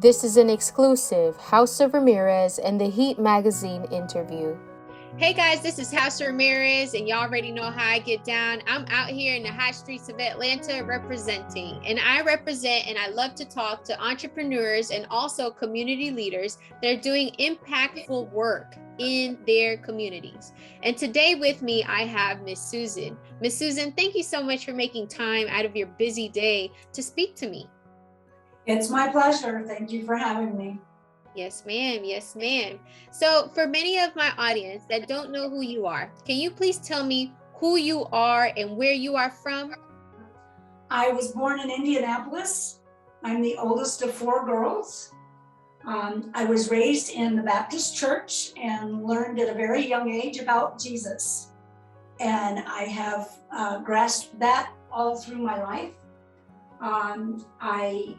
This is an exclusive House of Ramirez and the Heat magazine interview. Hey guys, this is House of Ramirez, and y'all already know how I get down. I'm out here in the hot streets of Atlanta representing, and I represent and I love to talk to entrepreneurs and also community leaders that are doing impactful work in their communities. And today with me, I have Miss Susan. Miss Susan, thank you so much for making time out of your busy day to speak to me. It's my pleasure. Thank you for having me. Yes, ma'am. Yes, ma'am. So for many of my audience that don't know who you are, can you please tell me who you are and where you are from? I was born in Indianapolis. I'm the oldest of 4 girls. I was raised in the Baptist church and learned at a very young age about Jesus. And I have grasped that all through my life. I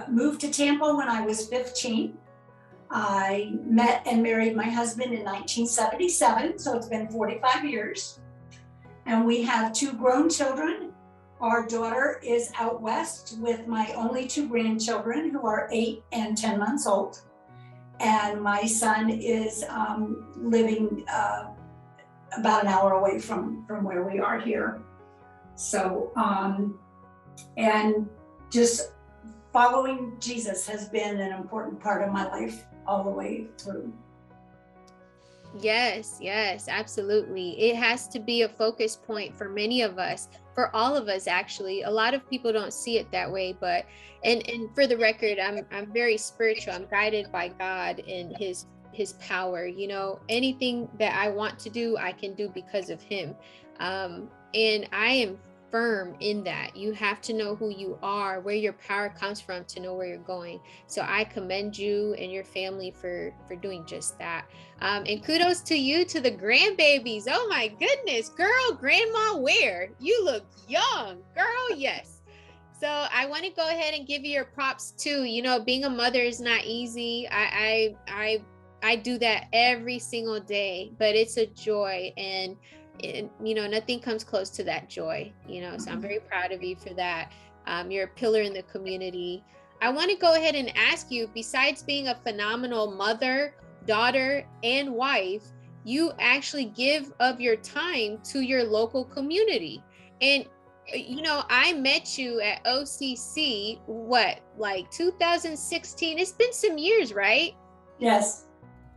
moved to Tampa when I was 15. I met and married my husband in 1977, so it's been 45 years. And we have 2 grown children. Our daughter is out west with my only 2 grandchildren who are 8 and 10 months old. And my son is living about an hour away from where we are here. So, and just following Jesus has been an important part of my life all the way through. Yes, yes, absolutely. It has to be a focus point for many of us, for all of us actually. A lot of people don't see it that way, but and for the record, I'm very spiritual. I'm guided by God and his power. You know, anything that I want to do, I can do because of him. And I am firm in that. You have to know who you are, where your power comes from to know where you're going. So I commend you and your family for doing just that. And kudos to you, to the grandbabies. Oh my goodness, girl, grandma, where? You look young, girl. Yes. So I want to go ahead and give you your props too. You know, being a mother is not easy. I do that every single day, but it's a joy, and you know, nothing comes close to that joy, you know, so I'm very proud of you for that. You're a pillar in the community. I want to go ahead and ask you, besides being a phenomenal mother, daughter, and wife, you actually give of your time to your local community. And you know, I met you at OCC, what, like 2016? It's been some years, right? Yes.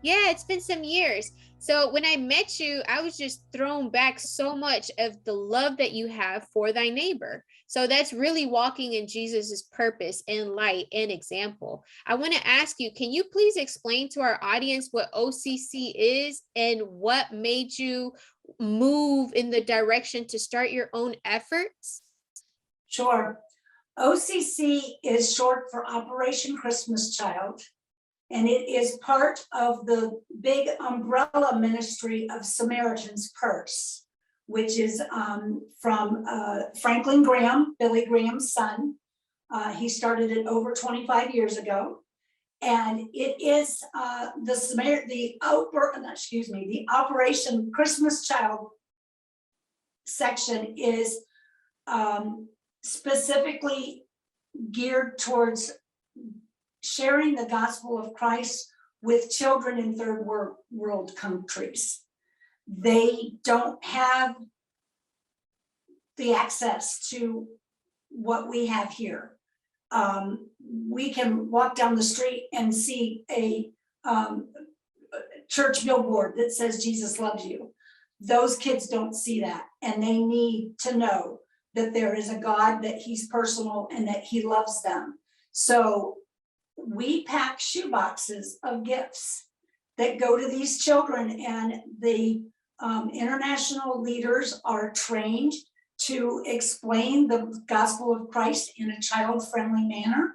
Yeah, it's been some years. So when I met you, I was just thrown back so much of the love that you have for thy neighbor. So that's really walking in Jesus's purpose and light and example. I want to ask you, can you please explain to our audience what OCC is and what made you move in the direction to start your own efforts? Sure. OCC is short for Operation Christmas Child, and it is part of the big umbrella ministry of Samaritan's Purse, which is from Franklin Graham, Billy Graham's son. He started it over 25 years ago. And it is the Operation Christmas Child section is specifically geared towards sharing the gospel of Christ with children in third world countries. They don't have the access to what we have here. We can walk down the street and see a church billboard that says Jesus loves you. Those kids don't see that, and they need to know that there is a God, that he's personal, and that he loves them. So we pack shoe boxes of gifts that go to these children, and the international leaders are trained to explain the gospel of Christ in a child-friendly manner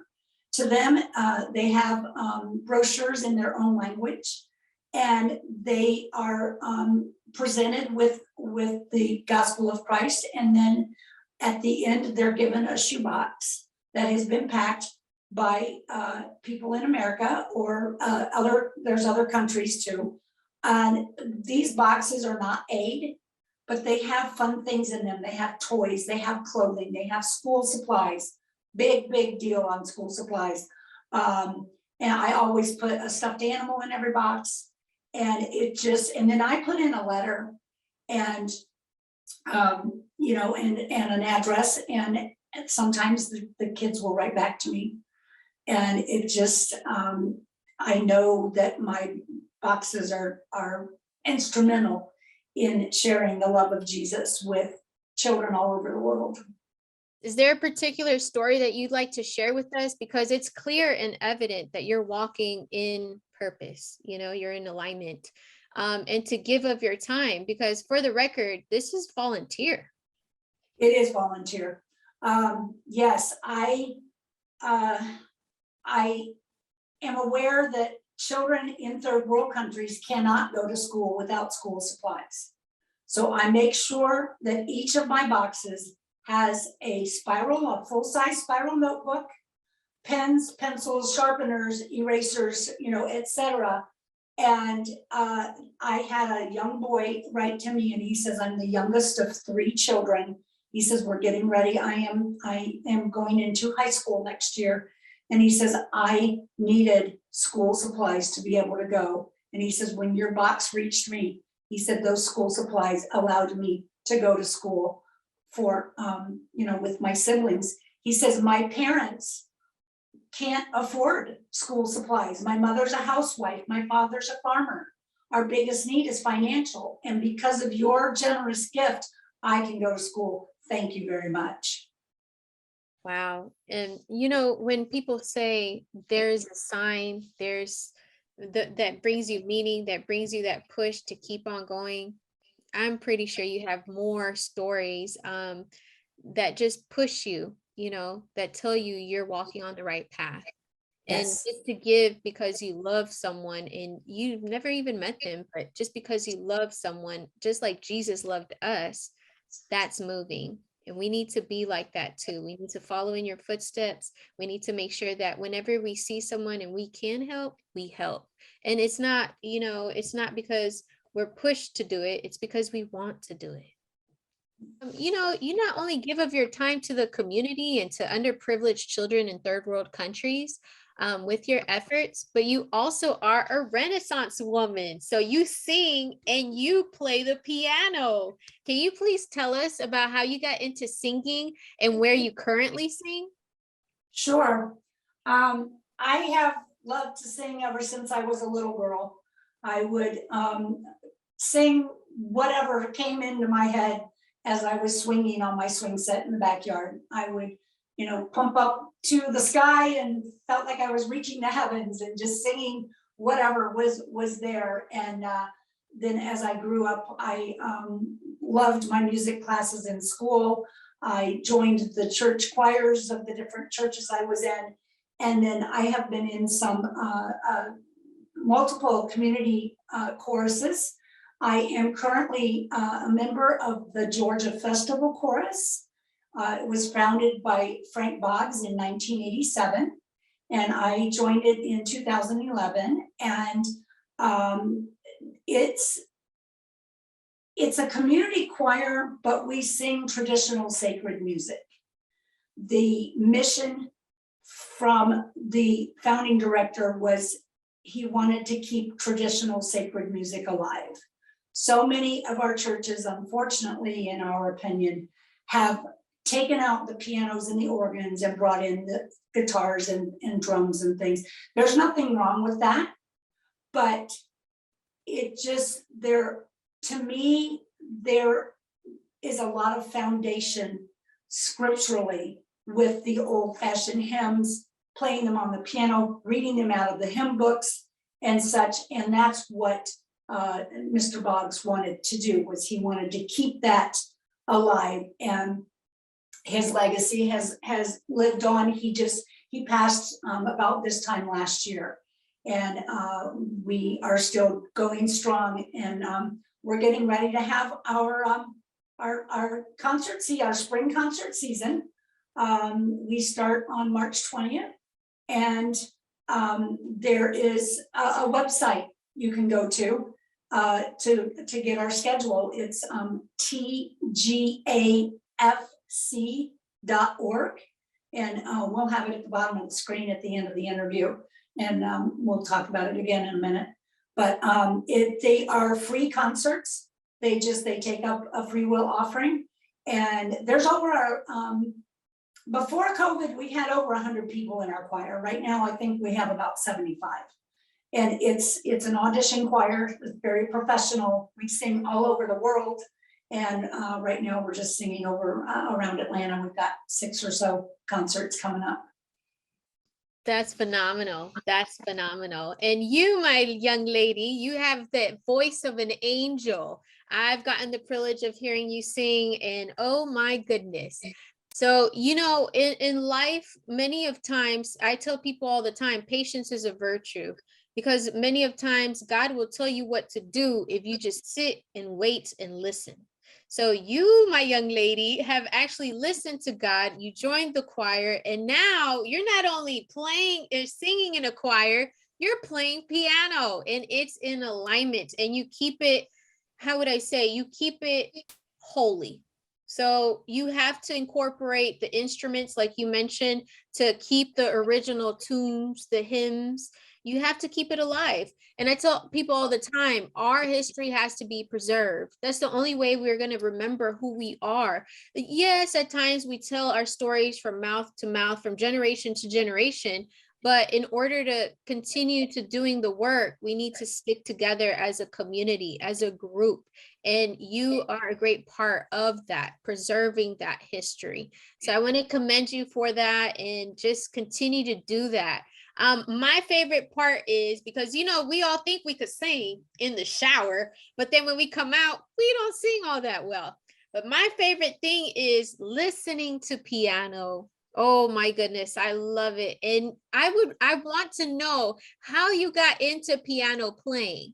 to them. They have brochures in their own language, and they are presented with the gospel of Christ, and then at the end they're given a shoebox that has been packed by people in America or there's other countries too. And these boxes are not aid, but they have fun things in them. They have toys, they have clothing, they have school supplies. Big deal on school supplies. And I always put a stuffed animal in every box. And and then I put in a letter and, you know, and an address, and sometimes the kids will write back to me. And it just, I know that my boxes are instrumental in sharing the love of Jesus with children all over the world. Is there a particular story that you'd like to share with us? Because it's clear and evident that you're walking in purpose, you know, you're in alignment, and to give of your time, because for the record, this is volunteer. It is volunteer. Yes, I am aware that children in third world countries cannot go to school without school supplies. So I make sure that each of my boxes has a full-size spiral notebook, pens, pencils, sharpeners, erasers, you know, etc. And I had a young boy write to me, and he says, I'm the youngest of 3 children. He says, we're getting ready. I am going into high school next year. And he says, I needed school supplies to be able to go. And he says, when your box reached me, he said, those school supplies allowed me to go to school for, you know, with my siblings. He says, my parents can't afford school supplies. My mother's a housewife. My father's a farmer. Our biggest need is financial. And because of your generous gift, I can go to school. Thank you very much. Wow. And you know, when people say there's a sign, there's that brings you meaning, that brings you that push to keep on going, I'm pretty sure you have more stories that just push you, you know, that tell you you're walking on the right path. And Yes. just to give because you love someone and you've never even met them, but just because you love someone, just like Jesus loved us, that's moving. And we need to be like that too. We need to follow in your footsteps. We need to make sure that whenever we see someone and we can help, we help. And it's not, you know, it's not because we're pushed to do it. It's because we want to do it. You know, you not only give of your time to the community and to underprivileged children in third world countries, with your efforts, but you also are a Renaissance woman. So you sing and you play the piano. Can you please tell us about how you got into singing and where you currently sing? Sure. I have loved to sing ever since I was a little girl. I would sing whatever came into my head as I was swinging on my swing set in the backyard. I would, you know, pump up to the sky and felt like I was reaching the heavens and just singing whatever was there. And then as I grew up, I loved my music classes in school. I joined the church choirs of the different churches I was in. And then I have been in some multiple community choruses. I am currently a member of the Georgia Festival Chorus. It was founded by Frank Boggs in 1987, and I joined it in 2011. And it's a community choir, but we sing traditional sacred music. The mission from the founding director was he wanted to keep traditional sacred music alive. So many of our churches, unfortunately, in our opinion, have taken out the pianos and the organs and brought in the guitars and drums and things. There's nothing wrong with that, but it just, to me, there is a lot of foundation scripturally with the old-fashioned hymns, playing them on the piano, reading them out of the hymn books and such. And that's what Mr. Boggs wanted to do, was he wanted to keep that alive. And his legacy has lived on. He passed about this time last year, and we are still going strong. And we're getting ready to have our concert our spring concert season. We start on March 20th, and there is a website you can go to get our schedule. It's tgafc.org, and we'll have it at the bottom of the screen at the end of the interview. and we'll talk about it again in a minute. But they are free concerts. They take up a free will offering, and there's over before COVID, we had over 100 people in our choir. Right now, I think we have about 75. And it's an audition choir, it's very professional. We sing all over the world. And right now we're just singing over around Atlanta. We've got 6 or so concerts coming up. That's phenomenal. That's phenomenal. And you, my young lady, you have the voice of an angel. I've gotten the privilege of hearing you sing, and oh my goodness. So, you know, in life, many of times, I tell people all the time, patience is a virtue, because many of times God will tell you what to do if you just sit and wait and listen. So you, my young lady, have actually listened to God. You joined the choir, and now you're not only playing or singing in a choir, you're playing piano, and it's in alignment, and you keep it, how would I say, you keep it holy. So you have to incorporate the instruments, like you mentioned, to keep the original tunes, the hymns. You have to keep it alive. And I tell people all the time, our history has to be preserved. That's the only way we're going to remember who we are. Yes, at times we tell our stories from mouth to mouth, from generation to generation. But in order to continue to doing the work, we need to stick together as a community, as a group. And you are a great part of that, preserving that history. So I want to commend you for that, and just continue to do that. My favorite part is, because, you know, we all think we could sing in the shower, but then when we come out, we don't sing all that well. But my favorite thing is listening to piano. Oh my goodness, I love it. And I want to know how you got into piano playing.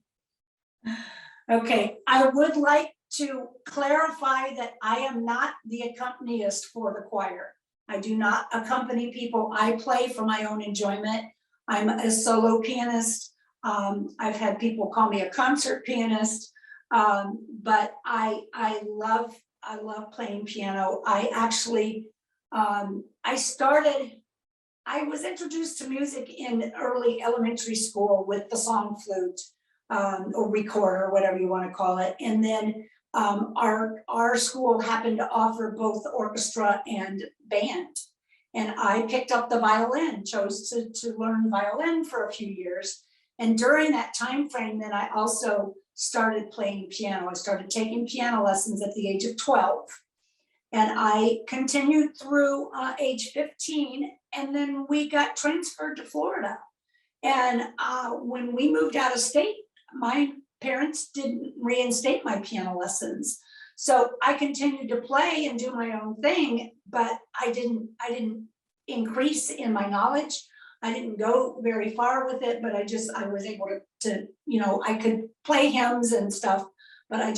Okay, I would like to clarify that I am not the accompanist for the choir. I do not accompany people. I play for my own enjoyment. I'm a solo pianist. I've had people call me a concert pianist, but I love playing piano. I actually, I was introduced to music in early elementary school with the song flute, or recorder, whatever you want to call it. And then our school happened to offer both orchestra and band. And I picked up the violin, chose to learn violin for a few years. And during that time frame, then I also started playing piano. I started taking piano lessons at the age of 12. And I continued through age 15, and then we got transferred to Florida. And when we moved out of state, my parents didn't reinstate my piano lessons. So I continued to play and do my own thing, but I didn't increase in my knowledge. I didn't go very far with it, but I was able to, you know, I could play hymns and stuff, but I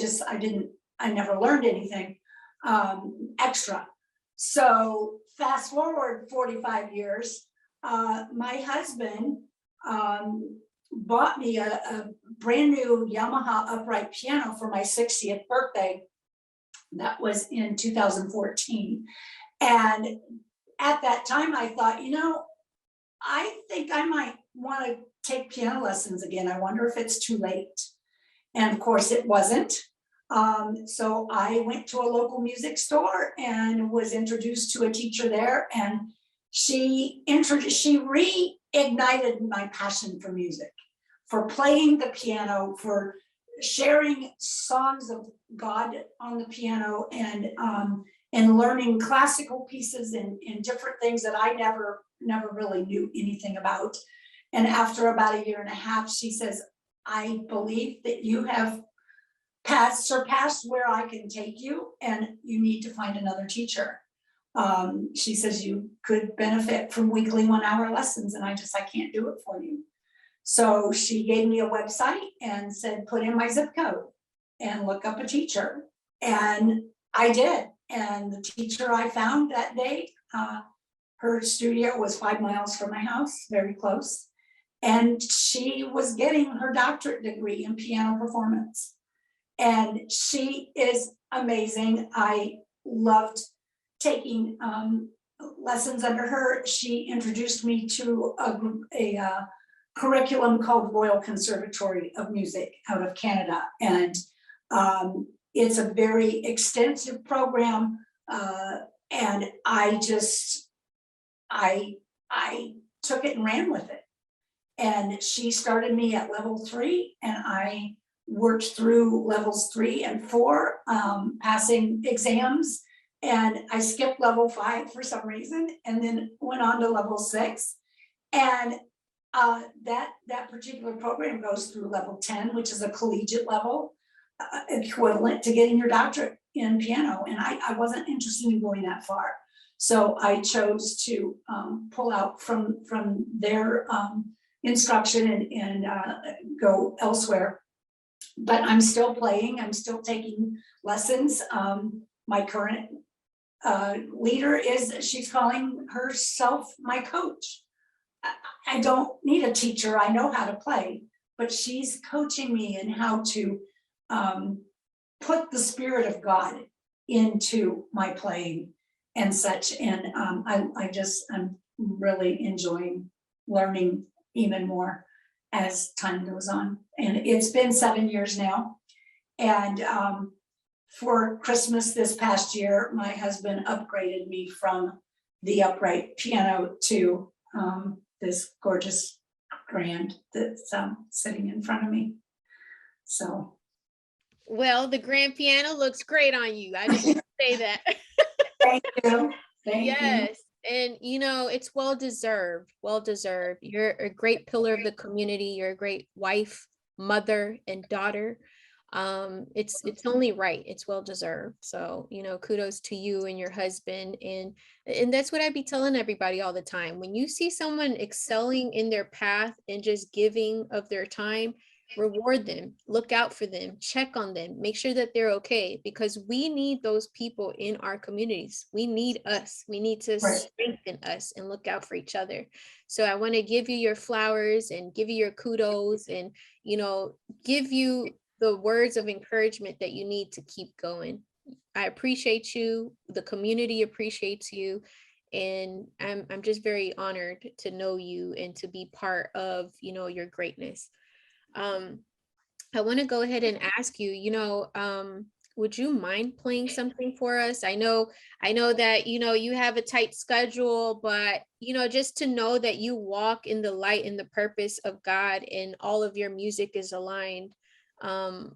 never learned anything extra. So fast forward 45 years, my husband bought me a brand new Yamaha upright piano for my 60th birthday. That was in 2014. And at that time I thought, you know, I think I might want to take piano lessons again. I wonder if it's too late. And of course it wasn't. So I went to a local music store and was introduced to a teacher there, and she reignited my passion for music, for playing the piano, for sharing songs of God on the piano, and learning classical pieces and different things that I never really knew anything about. And after about a year and a half, she says, I believe that you have surpassed where I can take you, and you need to find another teacher. She says you could benefit from weekly 1-hour lessons, and I can't do it for you. So she gave me a website and said, put in my zip code and look up a teacher. And I did. And the teacher I found that day, her studio was 5 miles from my house, very close. And she was getting her doctorate degree in piano performance. And she is amazing. I loved taking lessons under her. She introduced me to curriculum called Royal Conservatory of Music out of Canada. And it's a very extensive program. And I took it and ran with it. And she started me at level 3, and I worked through levels 3 and 4, passing exams. And I skipped level 5 for some reason, and then went on to level 6. And that particular program goes through level 10, which is a collegiate level, equivalent to getting your doctorate in piano. And I wasn't interested in going that far. So I chose to pull out from their instruction and go elsewhere. But I'm still playing, I'm still taking lessons. My current leader she's calling herself my coach. I don't need a teacher, I know how to play, but she's coaching me in how to put the Spirit of God into my playing and such. And I'm really enjoying learning even more as time goes on. And it's been 7 years now. And for Christmas this past year, my husband upgraded me from the upright piano to this gorgeous grand that's sitting in front of me. So. Well, the grand piano looks great on you. I just want to say that. Thank you. Thank yes. you. And it's well deserved. Well deserved. You're a great pillar of the community. You're a great wife, mother, and daughter. It's only right. It's well deserved. So, kudos to you and your husband. And that's what I'd be telling everybody all the time. When you see someone excelling in their path and just giving of their time, reward them, look out for them, check on them, make sure that they're okay, because we need those people in our communities. We need us. We need to strengthen us and look out for each other. So I want to give you your flowers and give you your kudos and, give you the words of encouragement that you need to keep going. I appreciate you. The community appreciates you. And I'm just very honored to know you and to be part of, your greatness. I want to go ahead and ask you, would you mind playing something for us? I know that, you have a tight schedule, but, just to know that you walk in the light and the purpose of God and all of your music is aligned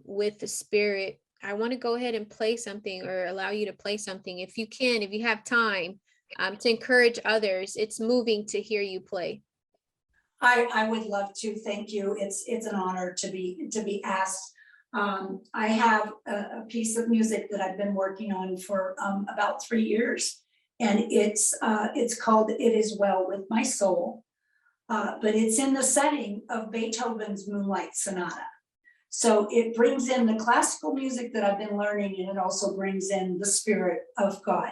with the Spirit. I want to go ahead and play something or allow you to play something if you can, if you have time, to encourage others. It's moving to hear you play. I would love to. Thank you. It's an honor to be asked. I have a piece of music that I've been working on for about 3 years, and it's called "It Is Well with My Soul," but it's in the setting of Beethoven's Moonlight Sonata. So it brings in the classical music that I've been learning, and it also brings in the Spirit of God.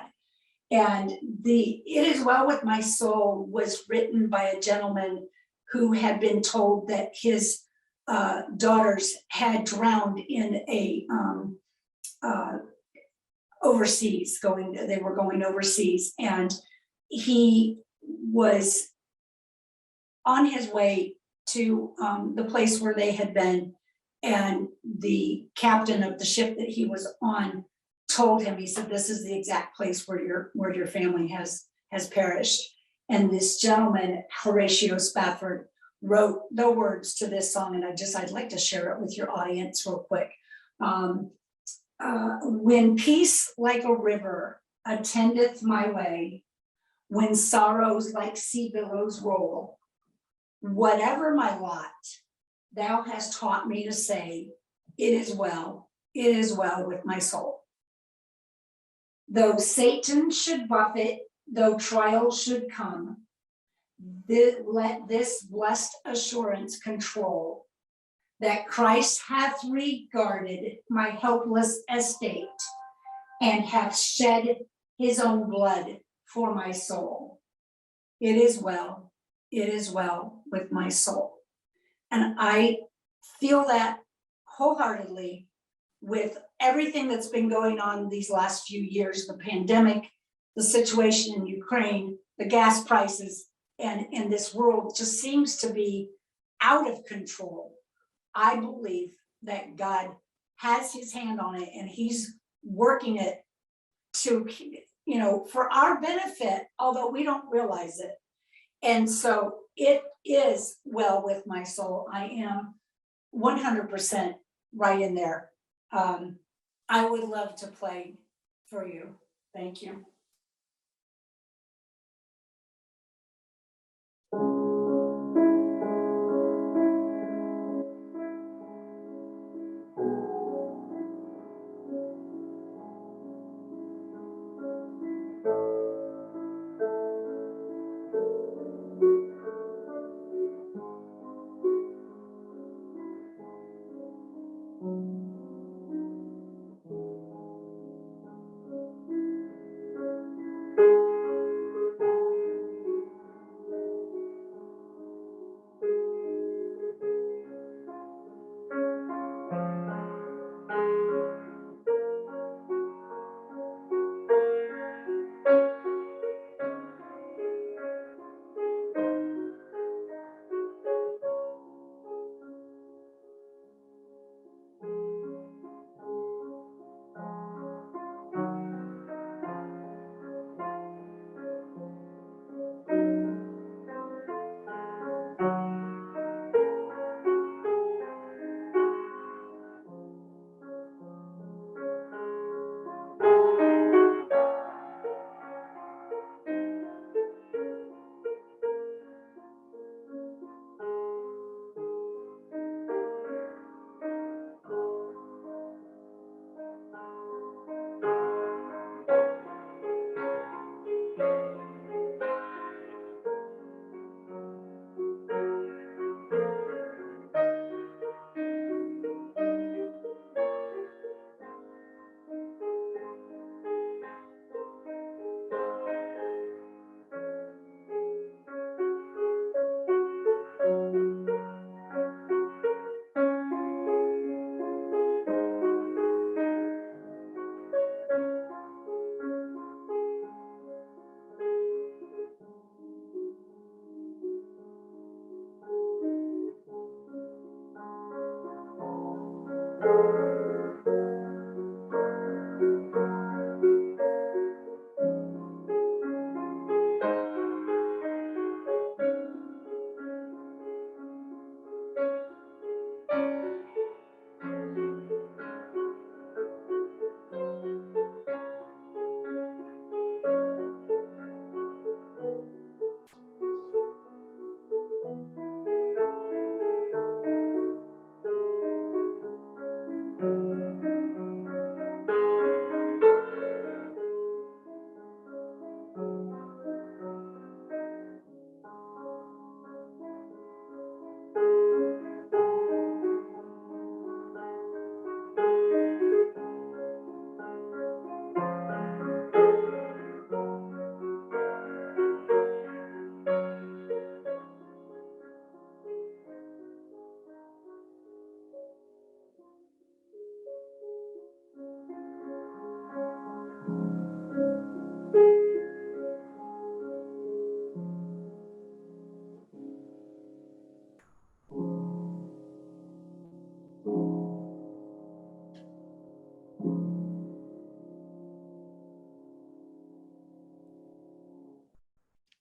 And "It Is Well with My Soul" was written by a gentleman who had been told that his daughters had drowned in a overseas, they were going overseas, and he was on his way to the place where they had been, and the captain of the ship that he was on told him, he said, "This is the exact place where your family has perished." And this gentleman, Horatio Spafford, wrote the words to this song, and I'd like to share it with your audience real quick. When peace like a river attendeth my way, when sorrows like sea billows roll, whatever my lot, thou hast taught me to say, it is well with my soul. Though Satan should buffet, though trials should come, let this blessed assurance control that Christ hath regarded my helpless estate and hath shed his own blood for my soul. It is well with my soul. And I feel that wholeheartedly with everything that's been going on these last few years, the pandemic, the situation in Ukraine, the gas prices, and this world just seems to be out of control, I believe that God has his hand on it and he's working it to, for our benefit, although we don't realize it. And so it is well with my soul. I am 100% right in there. I would love to play for you. Thank you.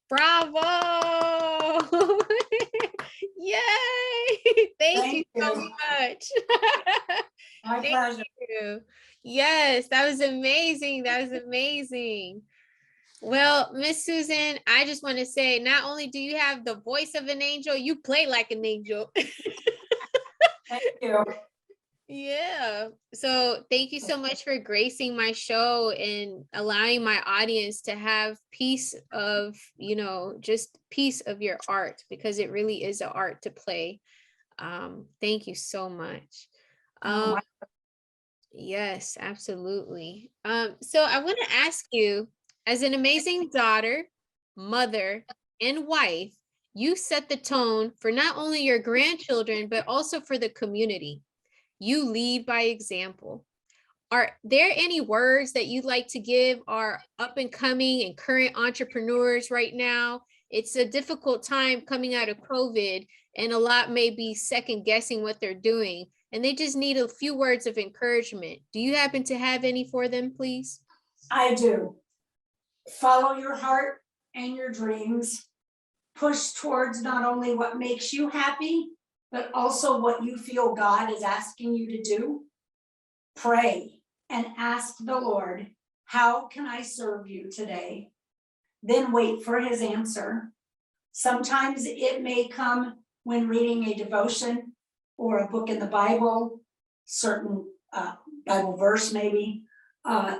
Bravo! Yay! Thank you so much. My Thank pleasure. you. Yes, that was amazing. That was amazing. Well, Miss Susan, I just want to say, not only do you have the voice of an angel, you play like an angel. Thank you. Yeah. So thank you so much for gracing my show and allowing my audience to have piece of, just piece of your art, because it really is an art to play. Thank you so much. Yes, absolutely. So I want to ask you, as an amazing daughter, mother, and wife, you set the tone for not only your grandchildren, but also for the community. You lead by example. Are there any words that you'd like to give our up and coming and current entrepreneurs right now? It's a difficult time coming out of COVID, and a lot may be second guessing what they're doing, and they just need a few words of encouragement. Do you happen to have any for them, please? I do. Follow your heart and your dreams. Push towards not only what makes you happy, but also what you feel God is asking you to do. Pray and ask the Lord, how can I serve you today? Then wait for his answer. Sometimes it may come when reading a devotion or a book in the Bible, certain Bible verse maybe,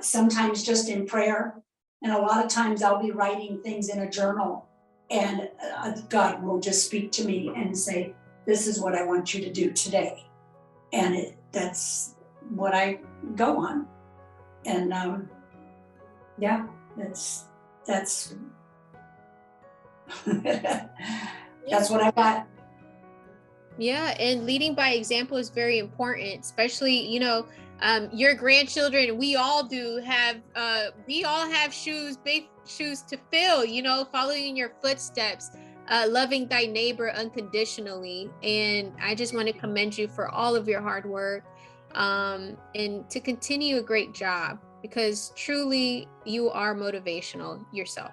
sometimes just in prayer. And a lot of times I'll be writing things in a journal, and God will just speak to me and say, this is what I want you to do today. And that's what I go on. And yeah, that's that's what I got. Yeah, and leading by example is very important, especially, your grandchildren. We all have shoes, big shoes to fill, following your footsteps, loving thy neighbor unconditionally. And I just want to commend you for all of your hard work, and to continue a great job, because truly you are motivational yourself.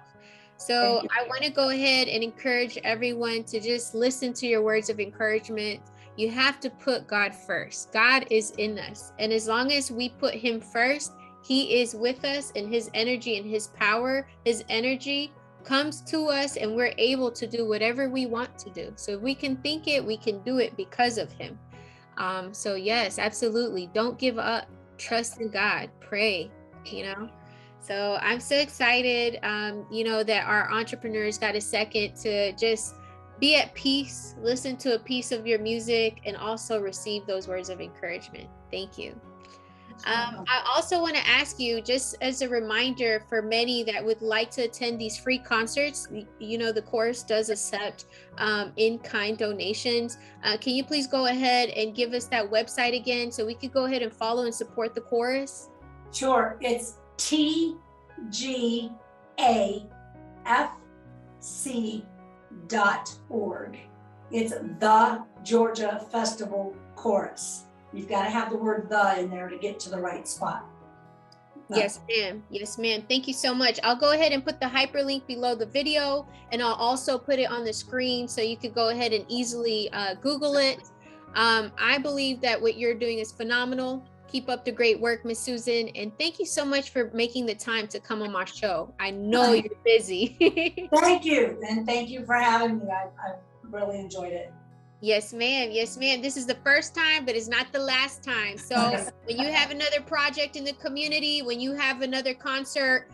So I want to go ahead and encourage everyone to just listen to your words of encouragement. You have to put God first. God is in us. And as long as we put him first, he is with us, and his energy and his power, his energy comes to us, and we're able to do whatever we want to do. So if we can think it, we can do it because of him. So yes, absolutely. Don't give up. Trust in God. Pray, So I'm so excited, that our entrepreneurs got a second to just be at peace, listen to a piece of your music, and also receive those words of encouragement. Thank you. I also want to ask you, just as a reminder for many that would like to attend these free concerts, the chorus does accept in-kind donations. Can you please go ahead and give us that website again so we could go ahead and follow and support the chorus? Sure, it's TGAFC.org. It's the Georgia Festival Chorus. You've got to have the word "the" in there to get to the right spot. Yes, ma'am. Yes, ma'am. Thank you so much. I'll go ahead and put the hyperlink below the video, and I'll also put it on the screen so you could go ahead and easily Google it. I believe that what you're doing is phenomenal. Keep up the great work, Miss Susan. And thank you so much for making the time to come on my show. I know you're busy. Thank you. And thank you for having me. I really enjoyed it. Yes, ma'am. Yes, ma'am. This is the first time, but it's not the last time. So when you have another project in the community, when you have another concert,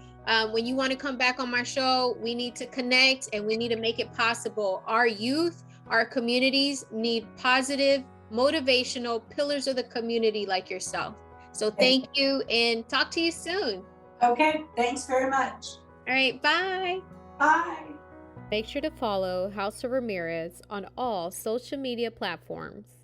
when you want to come back on my show, we need to connect, and we need to make it possible. Our youth, our communities need positive, motivational pillars of the community like yourself. So thank you, and talk to you soon. Okay, thanks very much. All right, bye. Bye. Make sure to follow House of Ramirez on all social media platforms.